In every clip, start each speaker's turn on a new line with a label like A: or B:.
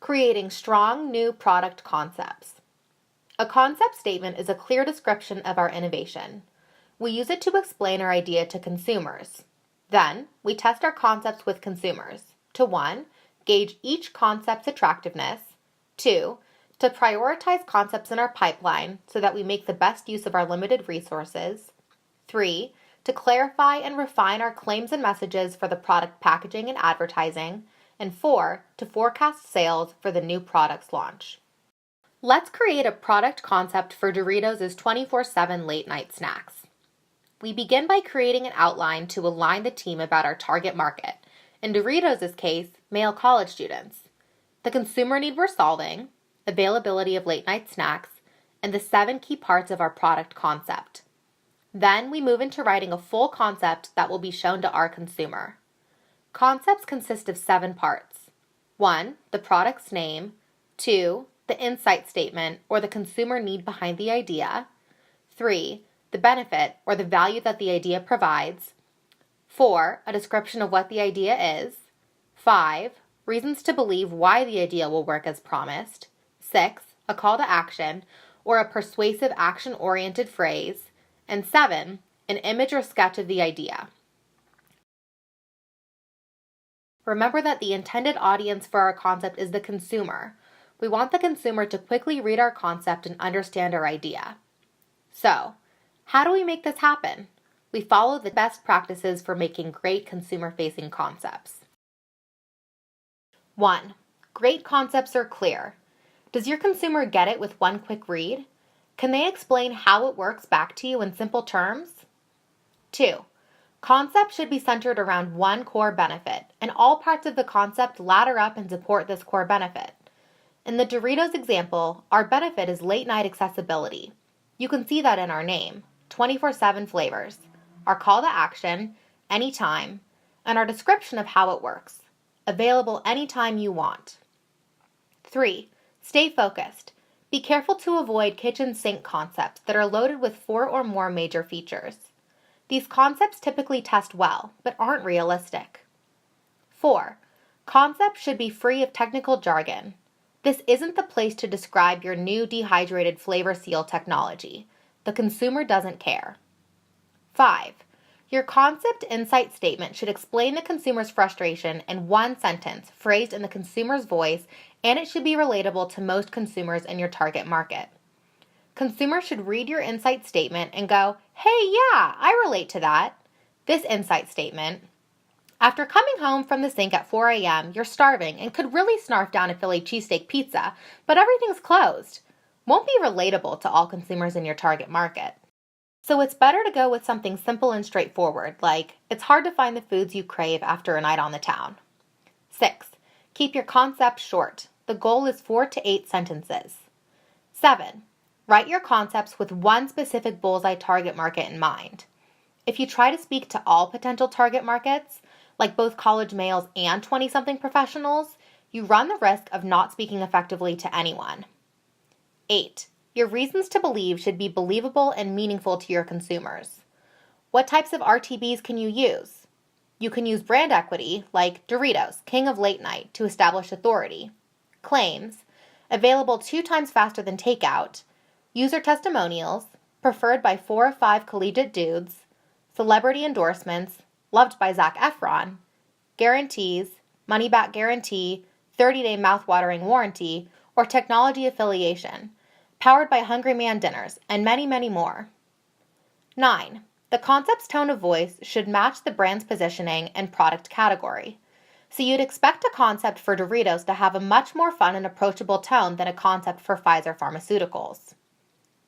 A: Creating strong new product concepts. A concept statement is a clear description of our innovation. We use it to explain our idea to consumers. Then, we test our concepts with consumers to 1. Gauge each concept's attractiveness, 2. To prioritize concepts in our pipeline so that we make the best use of our limited resources, 3. To clarify and refine our claims and messages for the product packaging and advertising, and 4. To forecast sales for the new product's launch. Let's create a product concept for Doritos' 24/7 late night snacks. We begin by creating an outline to align the team about our target market, in Doritos' case, male college students, the consumer need we're solving, availability of late night snacks, and the 7 key parts of our product concept. Then we move into writing a full concept that will be shown to our consumer. Concepts consist of 7 parts. 1. The product's name. 2. The insight statement or the consumer need behind the idea. 3. The benefit or the value that the idea provides. 4. A description of what the idea is. 5. Reasons to believe why the idea will work as promised. 6. A call to action or a persuasive action-oriented phrase. And 7. An image or sketch of the idea. Remember that the intended audience for our concept is the consumer. We want the consumer to quickly read our concept and understand our idea. So, how do we make this happen? We follow the best practices for making great consumer-facing concepts. 1. Great concepts are clear. Does your consumer get it with one quick read? Can they explain how it works back to you in simple terms? 2. Concept should be centered around one core benefit, and all parts of the concept ladder up and support this core benefit. In the Doritos example, our benefit is late-night accessibility. You can see that in our name, 24/7 flavors, our call to action, anytime, and our description of how it works, available anytime you want. 3. Stay focused. Be careful to avoid kitchen sink concepts that are loaded with 4 or more major features. These concepts typically test well, but aren't realistic. 4. Concepts should be free of technical jargon. This isn't the place to describe your new dehydrated flavor seal technology. The consumer doesn't care. 5. Your concept insight statement should explain the consumer's frustration in one sentence, phrased in the consumer's voice, and it should be relatable to most consumers in your target market. Consumers should read your insight statement and go, "Hey, yeah, I relate to that." This insight statement: after coming home from the sink at 4 a.m., you're starving and could really snarf down a Philly cheesesteak pizza, but everything's closed, won't be relatable to all consumers in your target market. So it's better to go with something simple and straightforward, like, it's hard to find the foods you crave after a night on the town. 6. Keep your concept short. The goal is 4 to 8 sentences. 7. Write your concepts with one specific bullseye target market in mind. If you try to speak to all potential target markets, like both college males and 20-something professionals, you run the risk of not speaking effectively to anyone. 8. Your reasons to believe should be believable and meaningful to your consumers. What types of RTBs can you use? You can use brand equity, like Doritos, King of Late Night, to establish authority. Claims: available 2 times faster than takeout. User testimonials: preferred by 4 of 5 collegiate dudes. Celebrity endorsements: loved by Zac Efron. Guarantees: money-back guarantee, 30-day mouthwatering warranty, or technology affiliation, powered by Hungry Man dinners, and many, many more. 9. The concept's tone of voice should match the brand's positioning and product category. So you'd expect a concept for Doritos to have a much more fun and approachable tone than a concept for Pfizer Pharmaceuticals.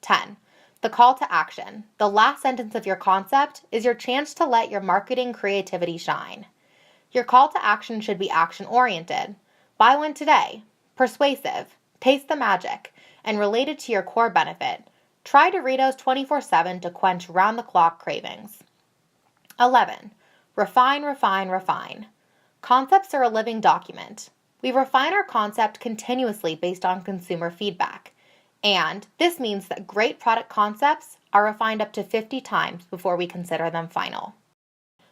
A: 10. The call to action, the last sentence of your concept, is your chance to let your marketing creativity shine. Your call to action should be action-oriented. Buy one today. Persuasive. Taste the magic. And related to your core benefit. Try Doritos 24/7 to quench round-the-clock cravings. 11. Refine, refine, refine. Concepts are a living document. We refine our concept continuously based on consumer feedback. And this means that great product concepts are refined up to 50 times before we consider them final.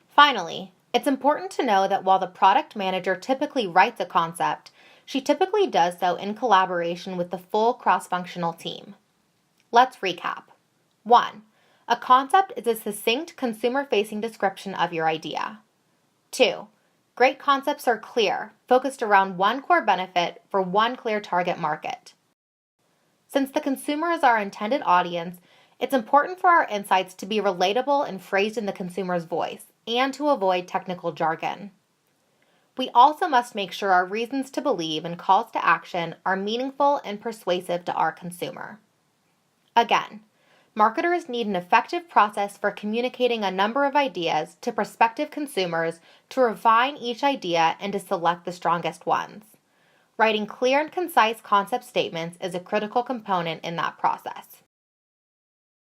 A: Finally, it's important to know that while the product manager typically writes a concept, She typically does so in collaboration with the full cross-functional team. Let's recap. 1. A concept is a succinct consumer-facing description of your idea. 2. Great concepts are clear, focused around one core benefit for one clear target market. Since the consumer is our intended audience, it's important for our insights to be relatable and phrased in the consumer's voice, and to avoid technical jargon. We also must make sure our reasons to believe and calls to action are meaningful and persuasive to our consumer. Again, marketers need an effective process for communicating a number of ideas to prospective consumers to refine each idea and to select the strongest ones. Writing clear and concise concept statements is a critical component in that process.